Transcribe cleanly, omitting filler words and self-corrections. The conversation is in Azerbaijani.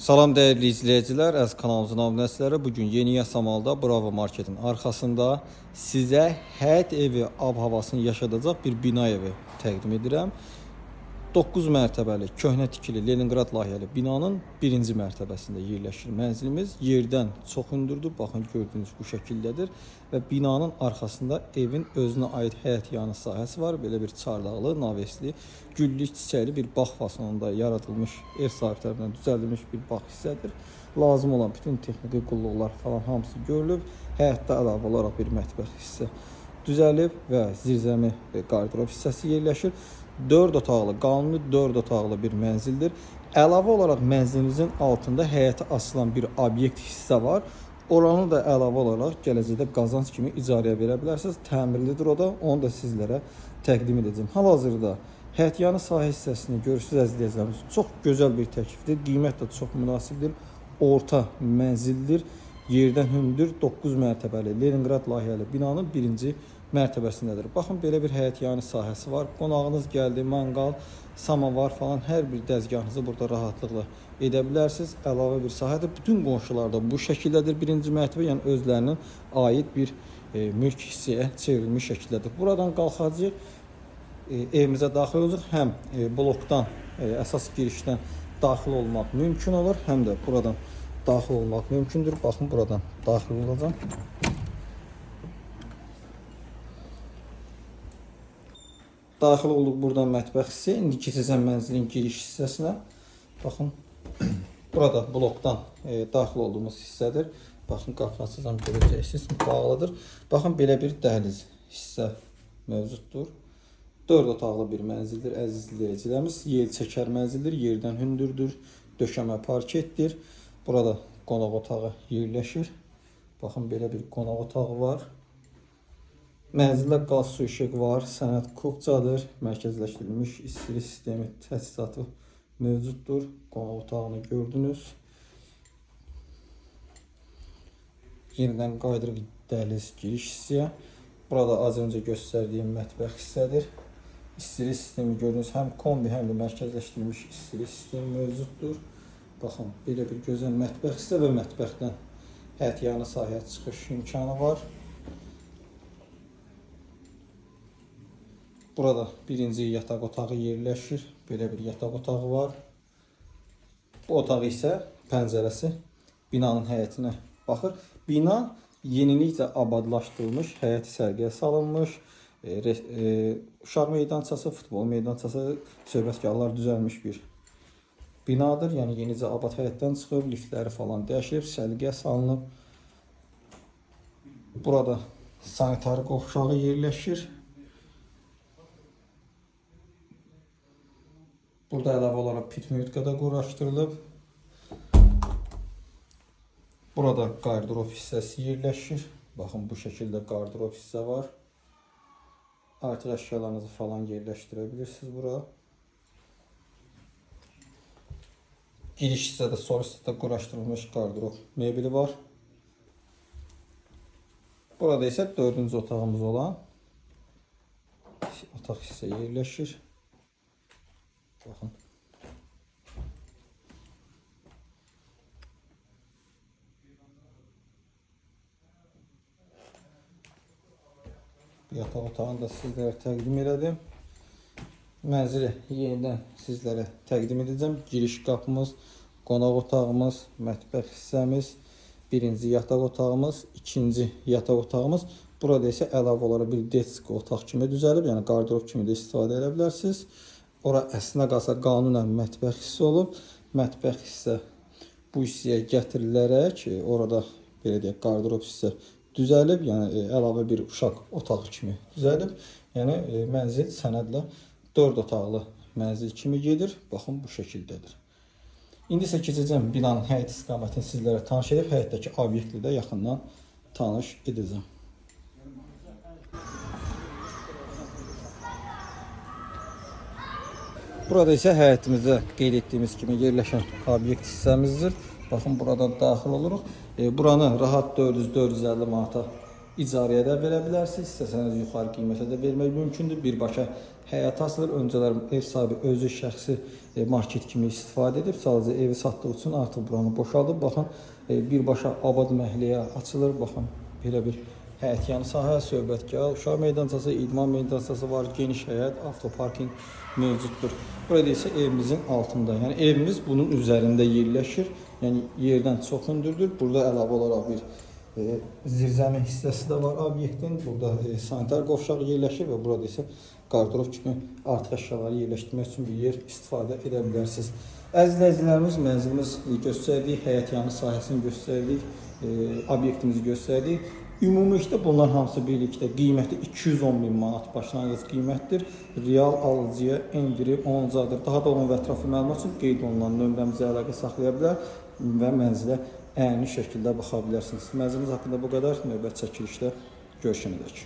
Salam değerli izleyiciler, əziz kanalımızın abunəçiləri. Bugün Yeni Yasamalda Bravo Marketin arxasında sizə həyət evi ab-havasını yaşadacaq bir bina evi təqdim edirəm. 9 mərtəbəli, köhnə tikili Leningrad layihəli binanın birinci mərtəbəsində yerləşir mənzilimiz. Yerdən çox hündürdür, baxın gördüyünüz bu şəkildədir və binanın arxasında evin özünə aid həyət yanı sahəsi var. Belə bir çardaqlı, navesli, güllük, çiçəkli bir bağ fasonunda yaradılmış, ev sahibi tərəfindən düzəldilmiş bir bağ hissədir. Lazım olan bütün texniki qulluqlar falan hamısı görülüb. Həyətdə əlavə olaraq bir mətbəx hissə düzəlib və zirzəmi qardırob hissəsi yerləşir. 4 otaqlı, qanuni 4 otaqlı bir mənzildir. Əlavə olaraq mənzilimizin altında həyətə açılan bir obyekt hissə var. Oranı da əlavə olaraq gələcəkdə qazanc kimi icarəyə verə bilərsiniz. Təmirlidir o da, onu da sizlərə təqdim edəcəm. Hal-hazırda həyət yanı sahə hissəsini görürsünüz əziz izləyicilərimiz. Çox gözəl bir təklifdir, qiymət də çox münasibdir. Orta mənzildir, yerdən hündür 9 mərtəbəli Leningrad layihəli binanın birinci mərtəbəsindədir. Baxın, belə bir həyət yanı sahəsi var. Qonağınız gəldi, manqal, samavar falan hər bir dəzgahınızı burada rahatlıqla edə bilərsiniz. Əlavə bir sahədir. Bütün qonşular da bu şəkildədir. Birinci mərtəbə, yəni özlərinin aid bir mülk hissəyə çevrilmiş şəkildədir. Buradan qalxacaq, evimizə daxil olacaq. Həm blokdan, əsas girişdən daxil olmaq mümkün olur, həm də buradan daxil olmaq mümkündür. Baxın, buradan daxil olacağım. Daxil olduq buradan mətbəx hissə. İndi keçəcəm mənzilin giriş hissəsinə. Baxın, burada blokdan daxil olduğumuz hissədir. Baxın, qapını açacağım, görəcəksiniz, bağlıdır. Baxın, belə bir dəhliz hissə mövcuddur. 4 otaqlı bir mənzildir, əziz izləyicilərimiz. Yel çəkər mənzildir, yerdən hündürdür, döşəmə parketdir. Burada qonaq otağı yerləşir. Baxın, belə bir qonaq otağı var. Mənzildə qaz, su, işıq var, sənəd kubcadır, mərkəzləşdirilmiş istiri sistemi təchizatı mövcuddur. Qonaq otağını gördünüz. Yenidən qaydırıq dəhliz giriş hissəyə. Burada az öncə göstərdiyim mətbəx hissədir. İstiri sistemi gördünüz, həm kombi, həm də mərkəzləşdirilmiş istiri sistemi mövcuddur. Baxın, belə bir gözəl mətbəx hissə və mətbəxdən həyət yanı sahəyə çıxış imkanı var. Burada birinci yataq otağı yerləşir. Belə bir yataq otağı var. Bu otaq isə pəncərəsi binanın həyətinə baxır. Bina yenilikcə abadlaşdırılmış, həyəti sərgiyə salınmış, uşaq meydançası, futbol meydançası, söhbətgahlar düzəlmiş bir binadır. Yəni yenicə abad həyətdən çıxıb, liftləri falan dəyişilib, sərgiyə salınıb. Burada sanitar qovşağı yerləşir. Burada əlavə olaraq pitmyutka da quraşdırılıb. Burada qardırob hissəsi yerləşir. Baxın, bu şəkildə qardırob hissə var. Artıq əşyalarınızı falan yerləşdirə bilirsiniz bura. Giriş hissədə, sol hissədə quraşdırılmış qardırob mebeli var. Burada isə 4-cü otağımız olan otaq hissə yerləşir. Baxın. Yataq otağını da sizlərə təqdim elədim. Mənzili yenidən sizlərə təqdim edəcəm. Giriş qapımız, qonaq otağımız, mətbəx hissəmiz, birinci yataq otağımız, ikinci yataq otağımız. Burada isə əlavə olaraq bir detski otaq kimi düzəlib, yəni qardırob kimi də istifadə edə bilərsiniz. Ora əslinə qalsa qanunən mətbəx hissə olub. Mətbəx hissə bu hissəyə gətirilərək orada belə deyək qardırob hissə düzəlib, yəni əlavə bir uşaq otağı kimi düzəlib. Yəni mənzil sənədlə 4 otaqlı mənzil kimi gedir. Baxın, bu şəkildədir. İndi isə keçəcəm binanın həyət istiqamətini sizlərə tanış edib, həyətdəki obyektlə də yaxından tanış edəcəm. Burada isə həyətimizdə qeyd etdiyimiz kimi yerləşən obyekt hissəmizdir. Baxın, buradan daxil oluruq. Buranı rahat 400-450 manata icarəyə də verə bilərsiniz. İstəsəniz yuxarı qiymətə də vermək mümkündür. Birbaşa həyata açılır. Öncələr ev sahibi özü şəxsi market kimi istifadə edib, sadəcə evi satdığı üçün artıq buranı boşaldıb. Baxın, birbaşa abad məhəlləyə açılır. Baxın, belə bir həyətyanı sahə, söhbətgah, uşaq meydançası, idman meydançası var, geniş həyət, avtoparking mövcuddur. Burada isə evimizin altında, yəni evimiz bunun üzərində yerləşir. Yəni yerdən çox hündürdür. Burada əlavə olaraq bir zirzəmi hissəsi də var obyektin. Burada sanitar qovşaq yerləşir və burada isə qardırov kimi artıq əşyaları yerləşdirmək üçün bir yer istifadə edə bilərsiniz. Əziz izləyicilərimiz, mənzilimiz göstərdik, həyətyanı sahəsini göstərdik, obyektimizi göstərdik. Ümumilikdə bunlar hamısı birlikdə qiyməti 210 min manat başlanğıc qiymətdir. Real alıcıya endirim olunacaktır. Daha da onun və ətraflı məlumat üçün qeyd olunan nömrəmizə əlaqə saxlaya bilər və mənzilə əyani şəkildə baxa bilərsiniz. Mənzilimiz haqqında bu qədər. Növbəti çəkilişdə görüşənədək.